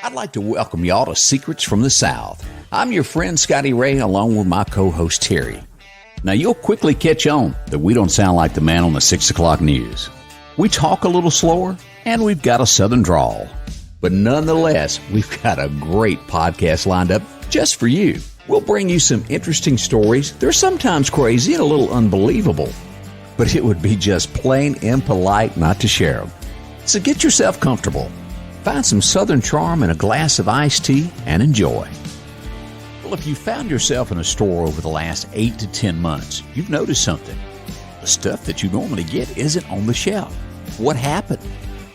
I'd like to welcome y'all to Secrets from the South. I'm your friend Scotty Ray, along with my co-host Terry. Now, you'll quickly catch on that we don't sound like the man on the 6 o'clock news. We talk a little slower, and we've got a southern drawl. But nonetheless, we've got a great podcast lined up just for you. We'll bring you some interesting stories. They're sometimes crazy and a little unbelievable, but it would be just plain impolite not to share them. So get yourself comfortable. Find some southern charm in a glass of iced tea and enjoy. Well, if you found yourself in a store over the last 8 to 10 months, you've noticed something. The stuff that you normally get isn't on the shelf. What happened?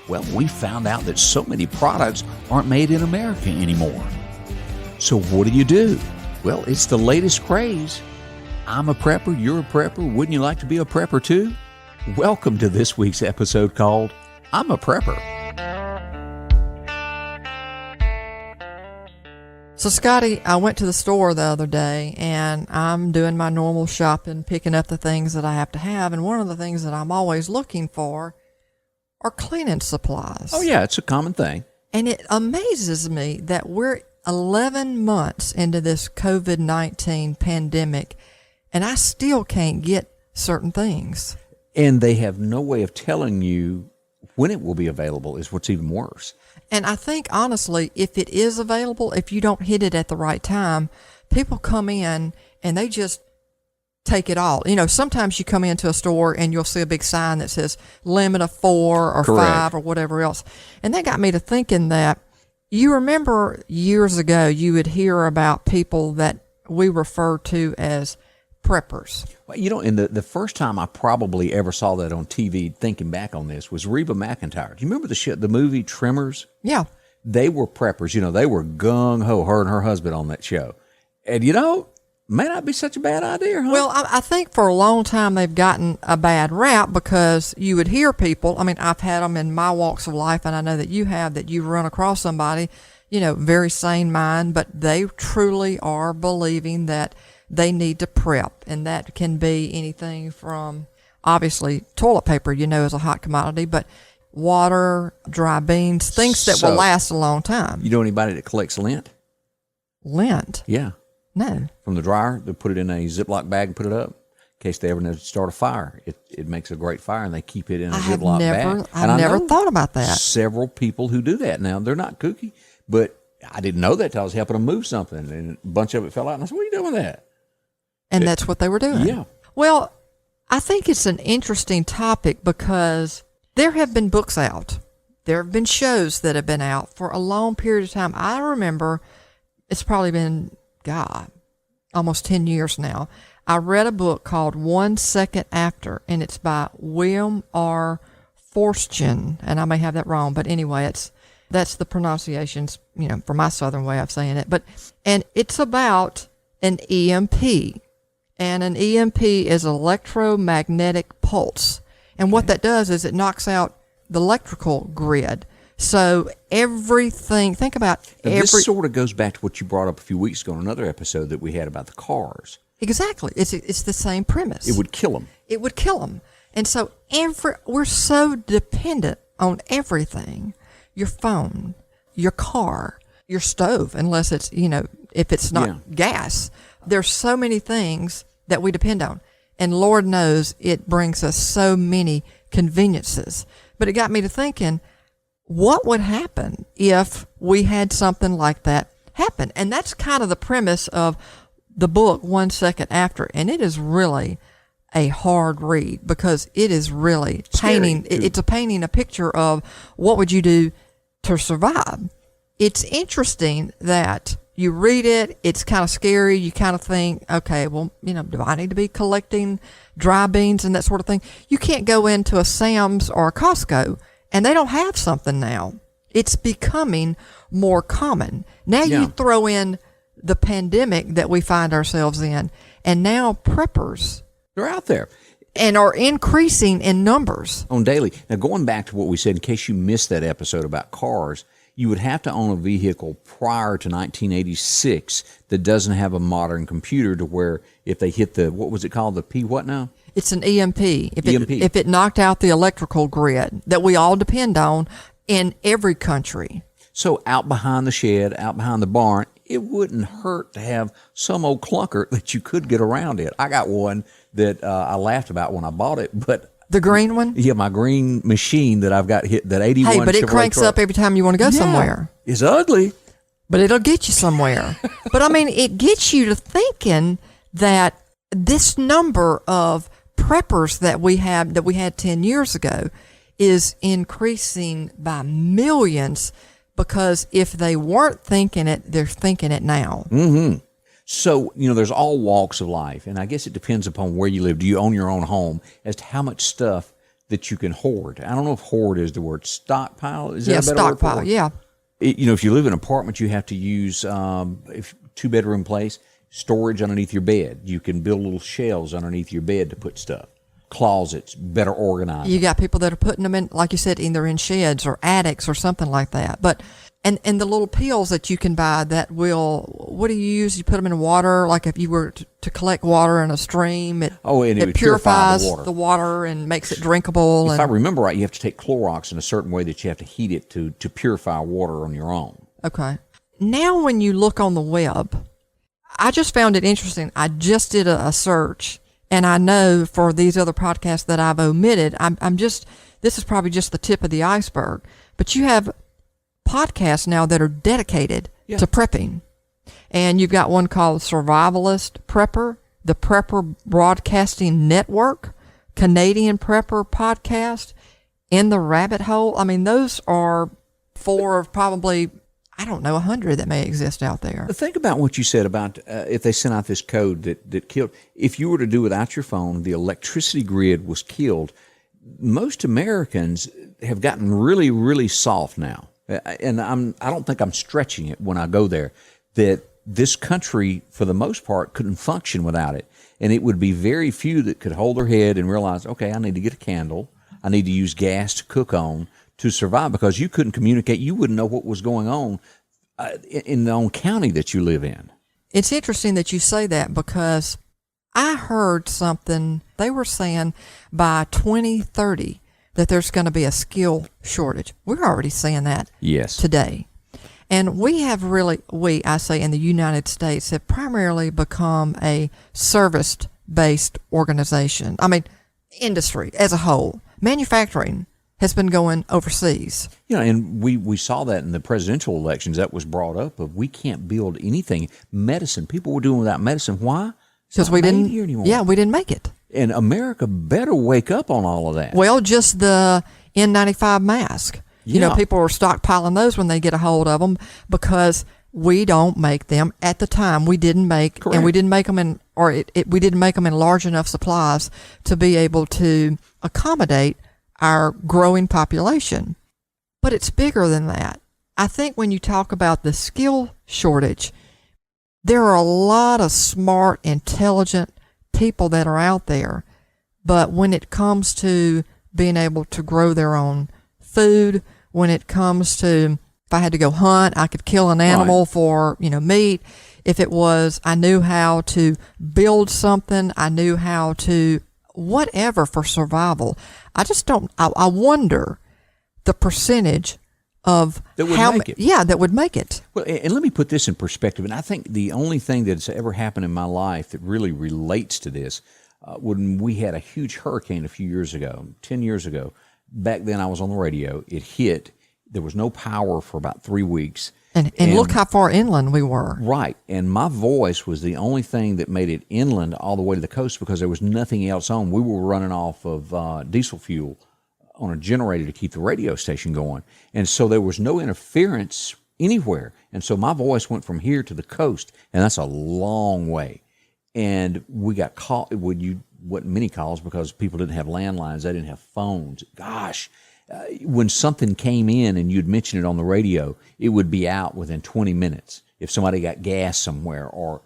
Well, we found out that so many products aren't made in America anymore. So what do? Well, it's the latest craze. I'm a prepper, you're a prepper. Wouldn't you like to be a prepper too? Welcome to this week's episode called I'm a Prepper. So, Scotty, I went to the store the other day, and I'm doing my normal shopping, picking up the things that I have to have, and one of the things that I'm always looking for are cleaning supplies. Oh, yeah, it's a common thing. And it amazes me that we're 11 months into this COVID-19 pandemic, and I still can't get certain things. And they have no way of telling you when it will be available is what's even worse. And I think, honestly, if it is available, if you don't hit it at the right time, people come in and they just take it all. You know, sometimes you come into a store and you'll see a big sign that says limit of 4 or Correct. 5 or whatever else. And that got me to thinking that you remember years ago you would hear about people that we refer to as preppers. Well, you know, and the first time I probably ever saw that on TV, thinking back on this, was Reba McEntire. Do you remember the movie Tremors? Yeah. They were preppers. You know, they were gung-ho, her and her husband on that show. And, you know, may not be such a bad idea, huh? Well, I think for a long time they've gotten a bad rap because you would hear people, I mean, I've had them in my walks of life, and I know that you have, that you've run across somebody, you know, very sane mind, but they truly are believing that they need to prep, and that can be anything from, obviously, toilet paper, you know, is a hot commodity, but water, dry beans, things that will last a long time. You know anybody that collects lint? Lint? Yeah. No. From the dryer, they put it in a Ziploc bag and put it up in case they ever need to start a fire. It makes a great fire, and they keep it in a Ziploc bag. I've never thought about that. Several people who do that now. They're not kooky, but I didn't know that till I was helping them move something, and a bunch of it fell out, and I said, what are you doing with that? And that's what they were doing. Yeah. Well, I think it's an interesting topic because there have been books out. There have been shows that have been out for a long period of time. I remember it's probably been, almost 10 years now. I read a book called 1 Second After, and it's by William R. Forstchen, and I may have that wrong, but anyway, that's the pronunciations, you know, for my southern way of saying it. And it's about an EMP. And an EMP is electromagnetic pulse. And what that does is it knocks out the electrical grid. So everything, think about This sort of goes back to what you brought up a few weeks ago in another episode that we had about the cars. Exactly. It's the same premise. It would kill them. It would kill them. And so we're so dependent on everything. Your phone, your car, your stove, unless it's, you know, if it's not gas. There's so many things that we depend on. And Lord knows it brings us so many conveniences. But it got me to thinking, what would happen if we had something like that happen? And that's kind of the premise of the book 1 Second After. And it is really a hard read because it is really painting. It's painting a picture of what would you do to survive. It's interesting that you read it, it's kind of scary. You kind of think, okay, well, you know, do I need to be collecting dry beans and that sort of thing? You can't go into a Sam's or a Costco, and they don't have something now. It's becoming more common. Now you throw in the pandemic that we find ourselves in, and now preppers. They're out there. And are increasing in numbers. On daily. Now, going back to what we said, in case you missed that episode about cars, you would have to own a vehicle prior to 1986 that doesn't have a modern computer to where if they hit the, what was it called, the P what now? It's an EMP. EMP. If it knocked out the electrical grid that we all depend on, in every country. So out behind the shed, out behind the barn, it wouldn't hurt to have some old clunker that you could get around it. I got one that I laughed about when I bought it, but the green one? Yeah, my green machine that I've got hit, that 81 Hey, but it Chevrolet cranks truck. up every time you want to go somewhere. It's ugly. But it'll get you somewhere. But I mean, it gets you to thinking that this number of preppers that we had 10 years ago is increasing by millions, because if they weren't thinking it, they're thinking it now. Mm-hmm. So, there's all walks of life, and I guess it depends upon where you live. Do you own your own home as to how much stuff that you can hoard? I don't know if hoard is the word. Stockpile? Is that a better stockpile, word for it? yeah. If you live in an apartment, you have to use, if 2-bedroom place, storage underneath your bed. You can build little shelves underneath your bed to put stuff. Closets, better organized. You got people that are putting them in, like you said, either in sheds or attics or something like that. But and the little pills that you can buy that will, what do you use? You put them in water, like if you were to collect water in a stream, it would purifies purify the water and makes it drinkable. If I remember right, you have to take Clorox in a certain way that you have to heat it to purify water on your own. Okay. Now when you look on the web, I just found it interesting. I just did a search, and I know for these other podcasts that I've omitted, this is probably just the tip of the iceberg, but you have podcasts now that are dedicated to prepping. And you've got one called Survivalist Prepper, the Prepper Broadcasting Network, Canadian Prepper Podcast, In the Rabbit Hole. I mean, those are 4 of probably, 100 that may exist out there. Think about what you said about if they sent out this code that killed. If you were to do without your phone, the electricity grid was killed. Most Americans have gotten really, really soft now. And I don't think I'm stretching it when I go there, that this country, for the most part, couldn't function without it. And it would be very few that could hold their head and realize, okay, I need to get a candle. I need to use gas to cook on to survive, because you couldn't communicate. You wouldn't know what was going on in the own county that you live in. It's interesting that you say that, because I heard something. They were saying by 2030 that there's going to be a skill shortage. We're already seeing that today. And we have I say in the United States, have primarily become a service-based organization. I mean, industry as a whole. Manufacturing has been going overseas. And we saw that in the presidential elections. That was brought up of we can't build anything. Medicine, people were doing without medicine. Why? Because we didn't. Yeah, we didn't make it. And America better wake up on all of that. Well, just the N95 mask. People are stockpiling those when they get a hold of them, because we don't make them at the time. We didn't make, Correct. and we didn't make them in, we didn't make them in large enough supplies to be able to accommodate our growing population. But it's bigger than that. I think when you talk about the skill shortage, there are a lot of smart, intelligent people that are out there, but when it comes to being able to grow their own food, when it comes to, if I had to go hunt, I could kill an animal for, meat. If it was, I knew how to build something, I knew how to whatever for survival. I wonder the percentage of that would make it. Yeah, that would make it. Well, and let me put this in perspective. And I think the only thing that's ever happened in my life that really relates to this, when we had a huge hurricane a few years ago, 10 years ago. Back then I was on the radio. It hit. There was no power for about 3 weeks. And look how far inland we were. Right. And my voice was the only thing that made it inland all the way to the coast, because there was nothing else on. We were running off of diesel fuel on a generator to keep the radio station going. And so there was no interference anywhere. And so my voice went from here to the coast, and that's a long way. And we got caught. Wasn't many calls because people didn't have landlines. They didn't have phones. Gosh, when something came in and you'd mention it on the radio, it would be out within 20 minutes. If somebody got gas somewhere, or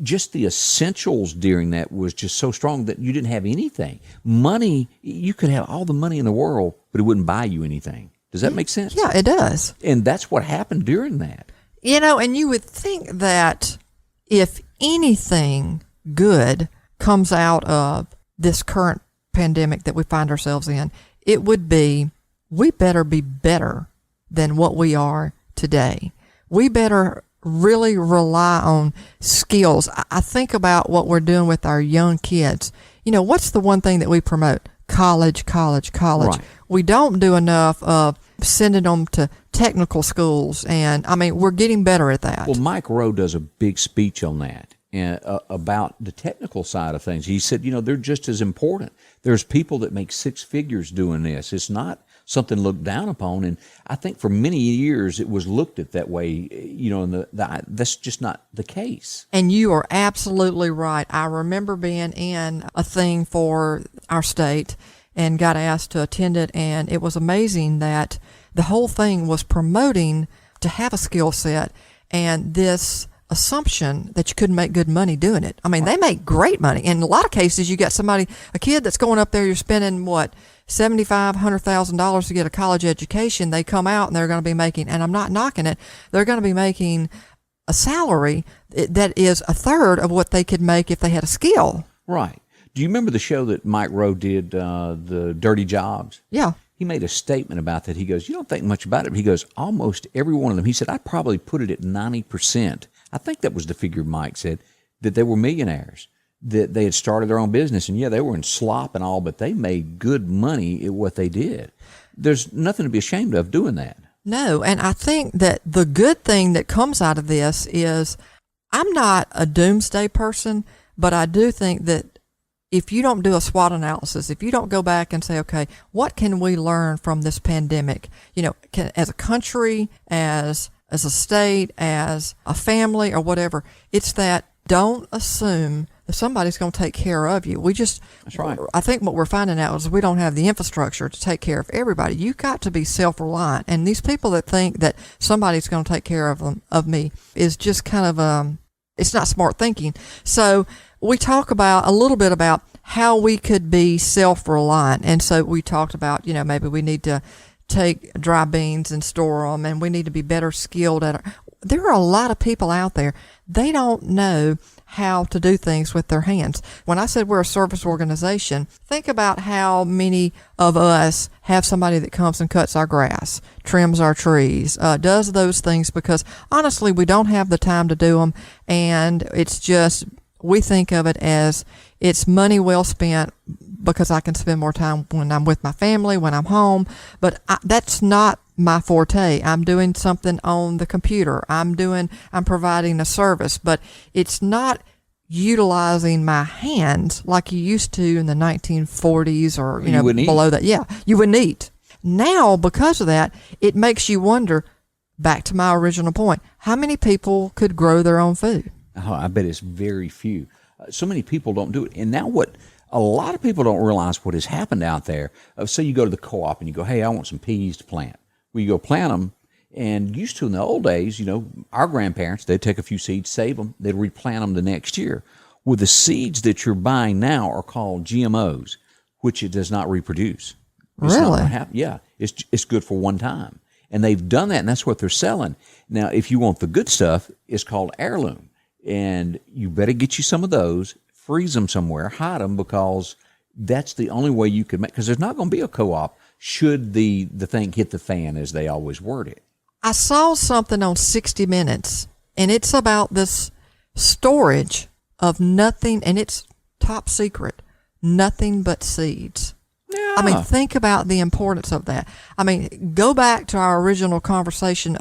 just the essentials during that was just so strong that you didn't have anything. Money, you could have all the money in the world, but it wouldn't buy you anything. Does that make sense? Yeah, it does. And that's what happened during that. And you would think that if anything good comes out of this current pandemic that we find ourselves in, it would be, we better be better than what we are today. We better really rely on skills. I think about what we're doing with our young kids. What's the one thing that we promote? College. Right. We don't do enough of sending them to technical schools, and we're getting better at that. Well, Mike Rowe does a big speech on that and about the technical side of things. He said, they're just as important. There's people that make six figures doing this. It's not something looked down upon, and I think for many years it was looked at that way. And that's just not the case. And you are absolutely right. I remember being in a thing for our state and got asked to attend it, and it was amazing that the whole thing was promoting to have a skill set and this assumption that you couldn't make good money doing it. They make great money. In a lot of cases, you got a kid that's going up there, you're spending $75,000, $100,000 to get a college education. They come out and they're going to be making, and I'm not knocking it, they're going to be making a salary that is a third of what they could make if they had a skill. Right. Do you remember the show that Mike Rowe did, the Dirty Jobs? Yeah. He made a statement about that. He goes, you don't think much about it. He goes, almost every one of them. He said, I'd probably put it at 90%. I think that was the figure Mike said, that they were millionaires, that they had started their own business. And, they were in slop and all, but they made good money at what they did. There's nothing to be ashamed of doing that. No, and I think that the good thing that comes out of this is I'm not a doomsday person, but I do think that if you don't do a SWOT analysis, if you don't go back and say, okay, what can we learn from this pandemic? As a country, as a state, as a family or whatever, it's that don't assume that somebody's going to take care of you. That's right. I think what we're finding out is we don't have the infrastructure to take care of everybody. You've got to be self-reliant. And these people that think that somebody's going to take care of me is just kind of, it's not smart thinking. So we talk a little bit about how we could be self-reliant. And so we talked about, maybe we need to take dry beans and store them, and we need to be better skilled at it. There are a lot of people out there, they don't know how to do things with their hands. When I said we're a service organization, think about how many of us have somebody that comes and cuts our grass, trims our trees, does those things, because honestly, we don't have the time to do them, and it's just, we think of it as it's money well spent because I can spend more time when I'm with my family, when I'm home, but that's not my forte. I'm doing something on the computer. I'm providing a service, but it's not utilizing my hands like you used to in the 1940s or, below that. Yeah, you wouldn't eat. Now, because of that, it makes you wonder, back to my original point, how many people could grow their own food? Oh, I bet it's very few. So many people don't do it. And now a lot of people don't realize what has happened out there. Say you go to the co-op and you go, hey, I want some peas to plant. Well, you go plant them, and used to in the old days, our grandparents, they'd take a few seeds, save them, they'd replant them the next year. Well, the seeds that you're buying now are called GMOs, which it does not reproduce. It's really? Yeah, it's good for one time. And they've done that, and that's what they're selling. Now, if you want the good stuff, it's called heirloom. And you better get you some of those, freeze them somewhere, hide them, because that's the only way you can make, because there's not going to be a co-op should the thing hit the fan, as they always word it. I saw something on 60 Minutes, and it's about this storage of nothing, and it's top secret, nothing but seeds. Yeah. Think about the importance of that. Go back to our original conversation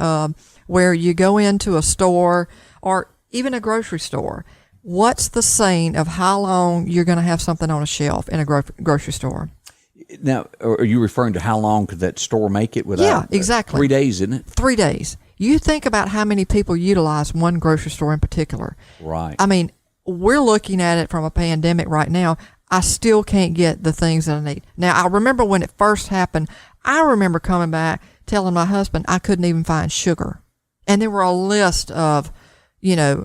where you go into a store or even a grocery store. What's the saying of how long you're going to have something on a shelf in a grocery store? Now, are you referring to how long could that store make it without? Yeah, exactly. 3 days, isn't it? 3 days. You think about how many people utilize one grocery store in particular. Right. We're looking at it from a pandemic right now. I still can't get the things that I need. Now, I remember when it first happened, I remember coming back telling my husband I couldn't even find sugar. And there were a list of,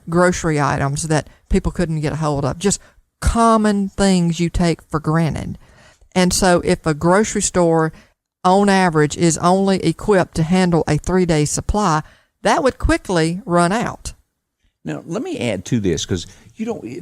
grocery items that people couldn't get a hold of, just common things you take for granted. And so if a grocery store, on average, is only equipped to handle a 3-day supply, that would quickly run out. Now, let me add to this, because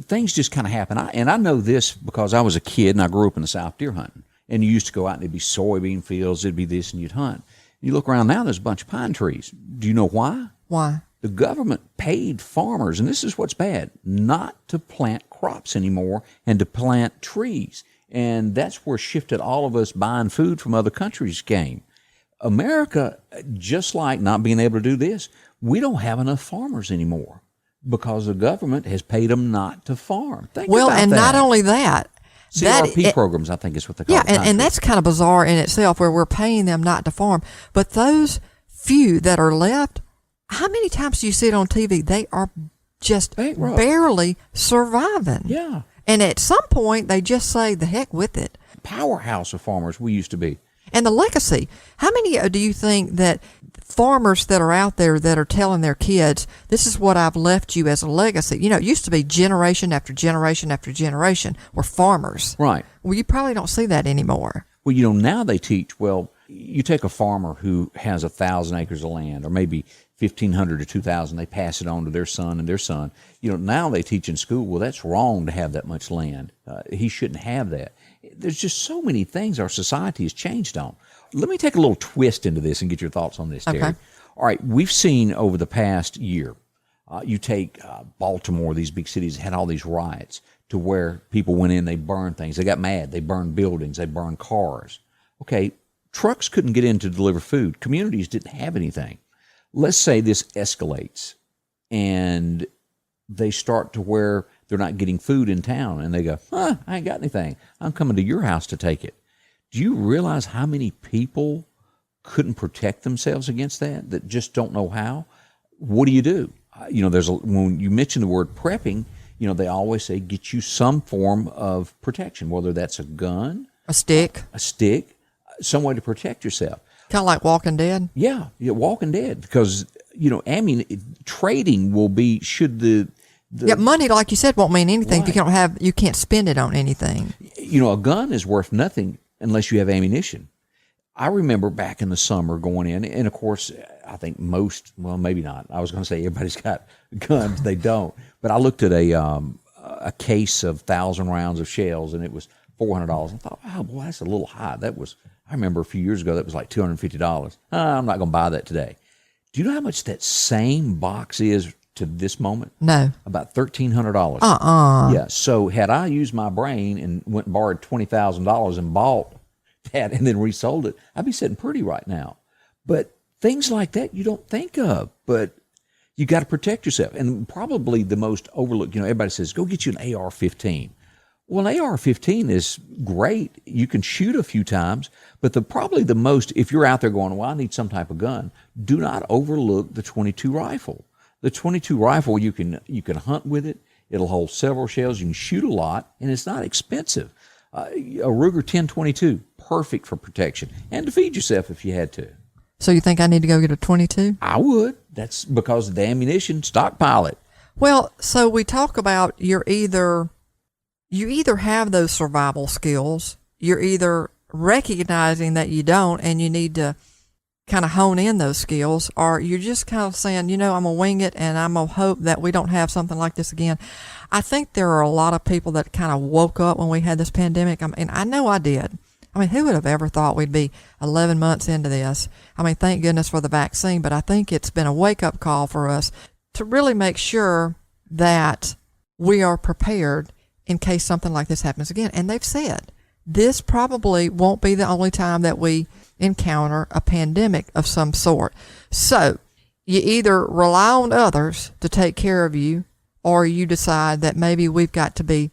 things just kind of happen. And I know this because I was a kid and I grew up in the South deer hunting. And you used to go out and there'd be soybean fields, there'd be this, and you'd hunt. You look around now, there's a bunch of pine trees. Do you know why? Why? The government paid farmers, and this is what's bad, not to plant crops anymore and to plant trees. And that's where shifted all of us buying food from other countries came. America, just like not being able to do this, we don't have enough farmers anymore because the government has paid them not to farm. Think about and that. not only that, CRP programs, I think is what they call it. Yeah, and that's kind of bizarre in itself where we're paying them not to farm. But those few that are left, how many times do you see it on TV? They are just barely surviving. Yeah. And at some point, they just say, the heck with it. Powerhouse of farmers we used to be. And the legacy. How many do you think that farmers that are out there that are telling their kids, this is what I've left you as a legacy? You know, it used to be generation after generation after generation were farmers. Right. Well, you probably don't see that anymore. Well, you know, now they teach, well, you take a farmer who has 1,000 acres of land, or maybe 1,500 to 2,000, they pass it on to their son and their son. You know, now they teach in school, well, that's wrong to have that much land. He shouldn't have that. There's just so many things our society has changed on. Let me take a little twist into this and get your thoughts on this, Terry. Okay. All right, we've seen over the past year, you take Baltimore, these big cities had all these riots to where people went in, they burned things. They got mad. They burned buildings. They burned cars. Okay, trucks couldn't get in to deliver food. Communities didn't have anything. Let's say this escalates and they start to where they're not getting food in town and they go, I ain't got anything. I'm coming to your house to take it. Do you realize how many people couldn't protect themselves against that just don't know how? What do? You know, when you mention the word prepping, you know, they always say get you some form of protection, whether that's a gun, a stick, some way to protect yourself. Kind of like Walking Dead. Yeah, Walking Dead, because you know, I mean, trading will be money, like you said, won't mean anything Right. if you can't spend it on anything. You know, a gun is worth nothing unless you have ammunition. I remember back in the summer going in, and of course, I think maybe not. I was going to say everybody's got guns. They don't. But I looked at a case of 1,000 rounds of shells, and it was $400. I thought, oh, boy, that's a little high. I remember a few years ago, that was like $250. I'm not going to buy that today. Do you know how much that same box is to this moment? No. About $1,300. Yeah. So had I used my brain and went and borrowed $20,000 and bought that and then resold it, I'd be sitting pretty right now. But things like that you don't think of, but you got to protect yourself. And probably the most overlooked, you know, everybody says, go get you an AR-15. Well, an AR-15 is great. You can shoot a few times, but probably the most, if you're out there going, well, I need some type of gun, do not overlook the .22 rifle. The .22 rifle, you can hunt with it. It'll hold several shells. You can shoot a lot, and it's not expensive. A Ruger 10/22, perfect for protection and to feed yourself if you had to. So you think I need to go get a .22? I would. That's because of the ammunition, stockpile it. Well, so we talk about you either have those survival skills, you're either recognizing that you don't and you need to kind of hone in those skills, or you're just kind of saying, you know, I'm going to wing it and I'm going to hope that we don't have something like this again. I think there are a lot of people that kind of woke up when we had this pandemic. I mean, I know I did. I mean, who would have ever thought we'd be 11 months into this? I mean, thank goodness for the vaccine, but I think it's been a wake-up call for us to really make sure that we are prepared in case something like this happens again. And they've said this probably won't be the only time that we encounter a pandemic of some sort. So you either rely on others to take care of you, or you decide that maybe we've got to be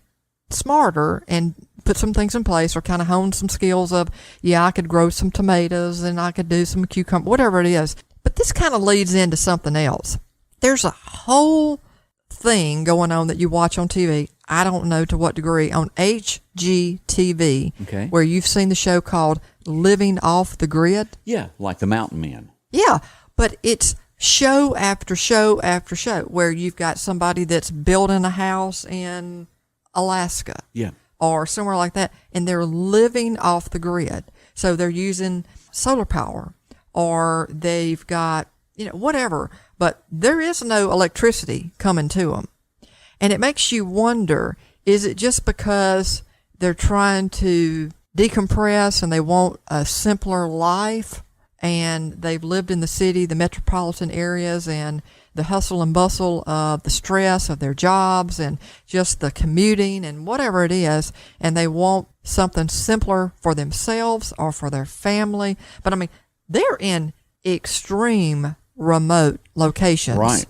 smarter and put some things in place, or kind of hone some skills of, I could grow some tomatoes and I could do some cucumber, whatever it is. But this kind of leads into something else. There's a whole thing going on that you watch on TV, I don't know to what degree, on HGTV, okay, where you've seen the show called Living Off the Grid. Yeah, like the Mountain Men. Yeah, but it's show after show after show where you've got somebody that's building a house in Alaska. Yeah. Or somewhere like that, and they're living off the grid. So they're using solar power, or they've got, whatever, but there is no electricity coming to them. And it makes you wonder, is it just because they're trying to decompress and they want a simpler life and they've lived in the city, the metropolitan areas, and the hustle and bustle of the stress of their jobs and just the commuting and whatever it is, and they want something simpler for themselves or for their family. But I mean, they're in extreme remote locations. Right.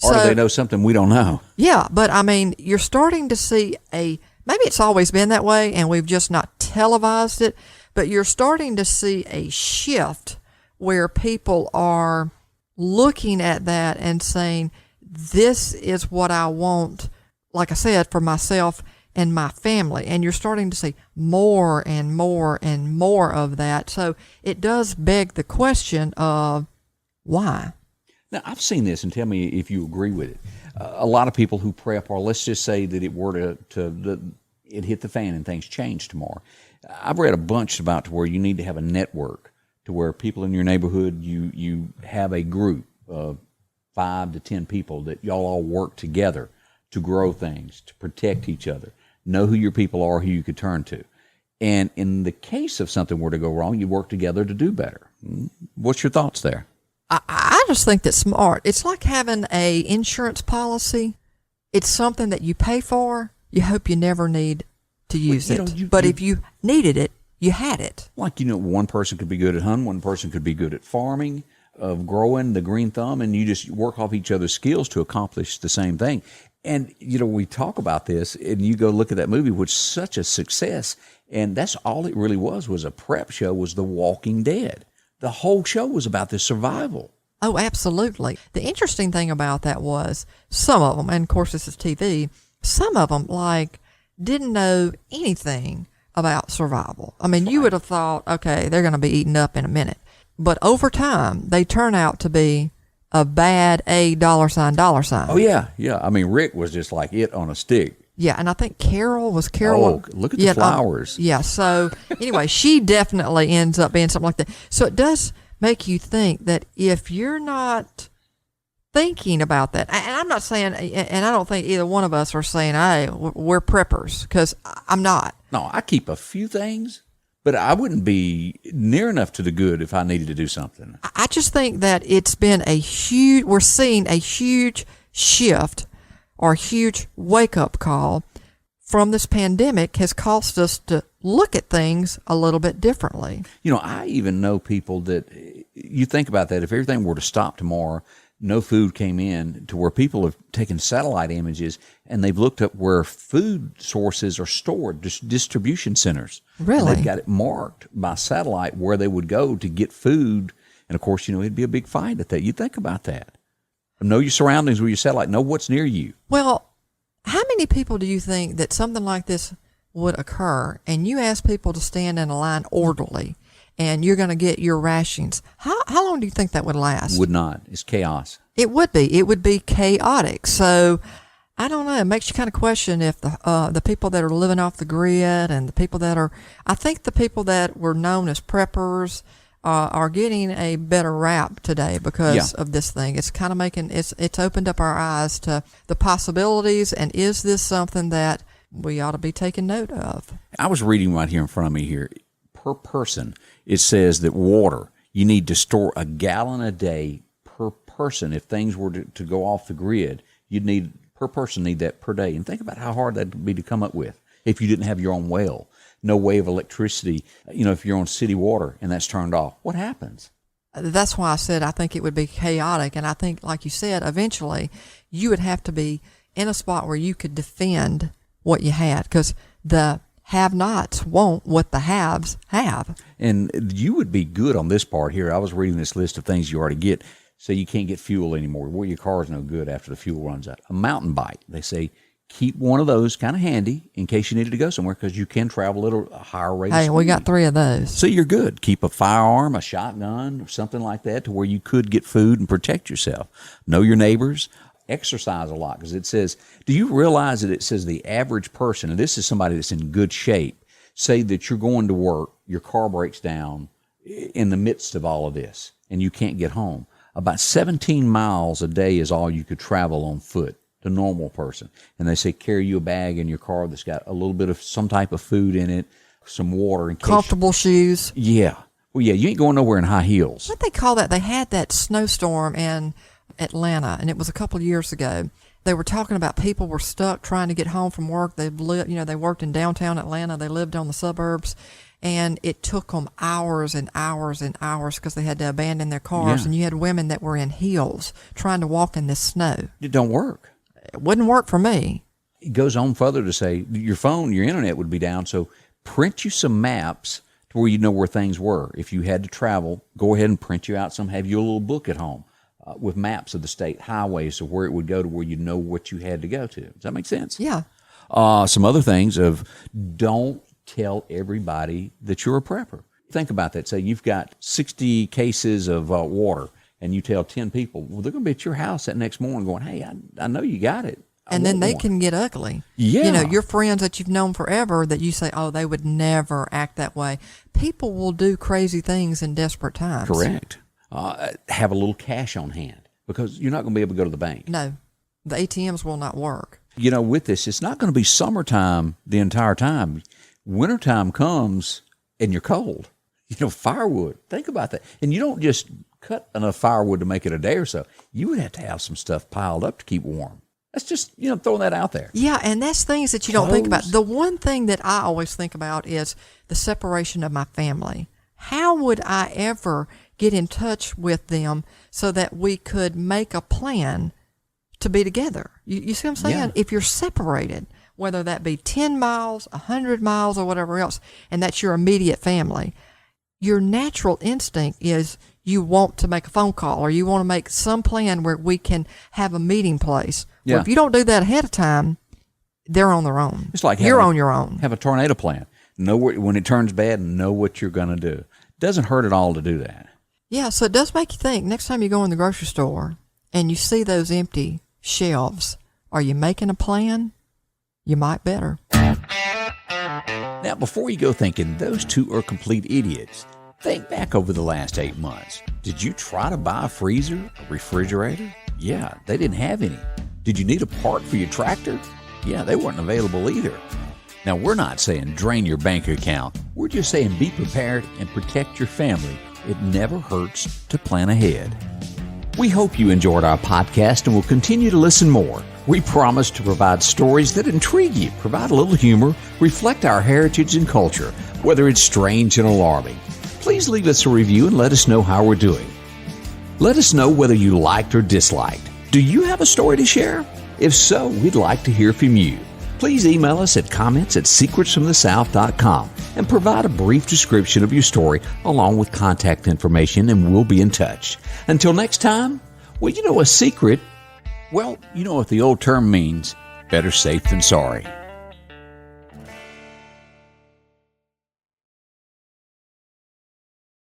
Or do they know something we don't know? Yeah, but I mean, you're starting to see maybe it's always been that way and we've just not televised it, but you're starting to see a shift where people are looking at that and saying, this is what I want, like I said, for myself and my family. And you're starting to see more and more and more of that. So it does beg the question of why. Now, I've seen this, and tell me if you agree with it. A lot of people who prep, or let's just say that it were it hit the fan and things change tomorrow. I've read a bunch about to where you need to have a network to where people in your neighborhood, you have a group of 5 to 10 people that y'all all work together to grow things, to protect each other, know who your people are, who you could turn to. And in the case of something were to go wrong, you work together to do better. What's your thoughts there? I just think that's smart. It's like having a insurance policy. It's something that you pay for. You hope you never need to use it. But if you needed it, you had it. Like, one person could be good at hunting, one person could be good at farming, of growing the green thumb, and you just work off each other's skills to accomplish the same thing. And, we talk about this, and you go look at that movie, which is such a success, and that's all it really was a prep show, was The Walking Dead. The whole show was about this survival. Oh, absolutely. The interesting thing about that was some of them, and of course this is TV, some of them, didn't know anything about survival. I mean, you would have thought, okay, they're going to be eaten up in a minute. But over time, they turn out to be a bad $$sign. Oh, yeah, yeah. I mean, Rick was just like it on a stick. Yeah, and I think Carol. Oh, look at the flowers. Yeah, so anyway, she definitely ends up being something like that. So it does make you think that if you're not thinking about that, and I'm not saying, and I don't think either one of us are saying, hey, we're preppers, because I'm not. No, I keep a few things, but I wouldn't be near enough to the good if I needed to do something. I just think that it's been we're seeing a huge shift or huge wake-up call from this pandemic has caused us to look at things a little bit differently. I even know people that, you think about that, if everything were to stop tomorrow, no food came in, to where people have taken satellite images and they've looked up where food sources are stored, distribution centers. Really? And they've got it marked by satellite where they would go to get food. And of course, it'd be a big fight at that. You think about that. Know your surroundings with your satellite. Know what's near you. Well, how many people do you think that something like this would occur and you ask people to stand in a line orderly and you're going to get your rations? How long do you think that would last? Would not. It's chaos. It would be. It would be chaotic. So I don't know. It makes you kind of question if the people that are living off the grid and the people that are, I think the people that were known as preppers are getting a better rap today because of this thing. It's kind of it's opened up our eyes to the possibilities, and is this something that we ought to be taking note of? I was reading right here in front of me here. Per person, it says that water, you need to store 1 gallon a day per person. If things were to go off the grid, per person need that per day. And think about how hard that would be to come up with if you didn't have your own well. No way of electricity. If you're on city water and that's turned off, what happens? That's why I said I think it would be chaotic. And I think, like you said, eventually you would have to be in a spot where you could defend what you had, because the have-nots want what the haves have. And you would be good on this part here. I was reading this list of things you already get. Say you can't get fuel anymore. Well, your car's no good after the fuel runs out. A mountain bike. They say keep one of those kind of handy in case you needed to go somewhere, because you can travel at a higher rate of speed. We got 3 of those. So you're good. Keep a firearm, a shotgun, or something like that to where you could get food and protect yourself. Know your neighbors. Exercise a lot, because it says, do you realize that it says the average person, and this is somebody that's in good shape, say that you're going to work, your car breaks down in the midst of all of this, and you can't get home. About 17 miles a day is all you could travel on foot. The normal person. And they say carry you a bag in your car that's got a little bit of some type of food in it, some water. In case comfortable shoes. Yeah. Well, yeah, you ain't going nowhere in high heels. What they call that? They had that snowstorm in Atlanta, and it was a couple of years ago. They were talking about people were stuck trying to get home from work. They worked in downtown Atlanta. They lived on the suburbs, and it took them hours and hours and hours because they had to abandon their cars. Yeah. And you had women that were in heels trying to walk in this snow. It don't work. It wouldn't work for me. It goes on further to say your phone, your internet would be down, so print you some maps to where you know where things were. If you had to travel, go ahead and print you out some, have your little book at home with maps of the state highways of where it would go to where you know what you had to go to. Does that make sense? Yeah. Some other things of don't tell everybody that you're a prepper. Think about that. Say you've got 60 cases of water and you tell 10 people, well, they're going to be at your house that next morning going, hey, I know you got it. And then they can get ugly. Yeah. Your friends that you've known forever that you say, oh, they would never act that way. People will do crazy things in desperate times. Correct. Have a little cash on hand because you're not going to be able to go to the bank. No, the ATMs will not work. With this, it's not going to be summertime the entire time. Wintertime comes and you're cold. Firewood. Think about that. And you don't just cut enough firewood to make it a day or so. You would have to have some stuff piled up to keep warm. That's just, throwing that out there. Yeah, and that's things that you don't think about. The one thing that I always think about is the separation of my family. How would I ever get in touch with them so that we could make a plan to be together? You see what I'm saying? Yeah. If you're separated, whether that be 10 miles, 100 miles, or whatever else, and that's your immediate family, your natural instinct is you want to make a phone call or you want to make some plan where we can have a meeting place. Yeah. Well, if you don't do that ahead of time, they're on their own. It's like you're on your own. Have a tornado plan. Know when it turns bad, know what you're going to do. Doesn't hurt at all to do that. Yeah, so it does make you think. Next time you go in the grocery store and you see those empty shelves, are you making a plan? You might better. Now, before you go thinking those two are complete idiots, think back over the last 8 months. Did you try to buy a freezer, a refrigerator? Yeah, they didn't have any. Did you need a part for your tractor? Yeah, they weren't available either. Now, we're not saying drain your bank account. We're just saying be prepared and protect your family. It never hurts to plan ahead. We hope you enjoyed our podcast and will continue to listen more. We promise to provide stories that intrigue you, provide a little humor, reflect our heritage and culture, whether it's strange and alarming. Please leave us a review and let us know how we're doing. Let us know whether you liked or disliked. Do you have a story to share? If so, we'd like to hear from you. Please email us at comments@secretsfromthesouth.com and provide a brief description of your story along with contact information, and we'll be in touch. Until next time, a secret, what the old term means, better safe than sorry.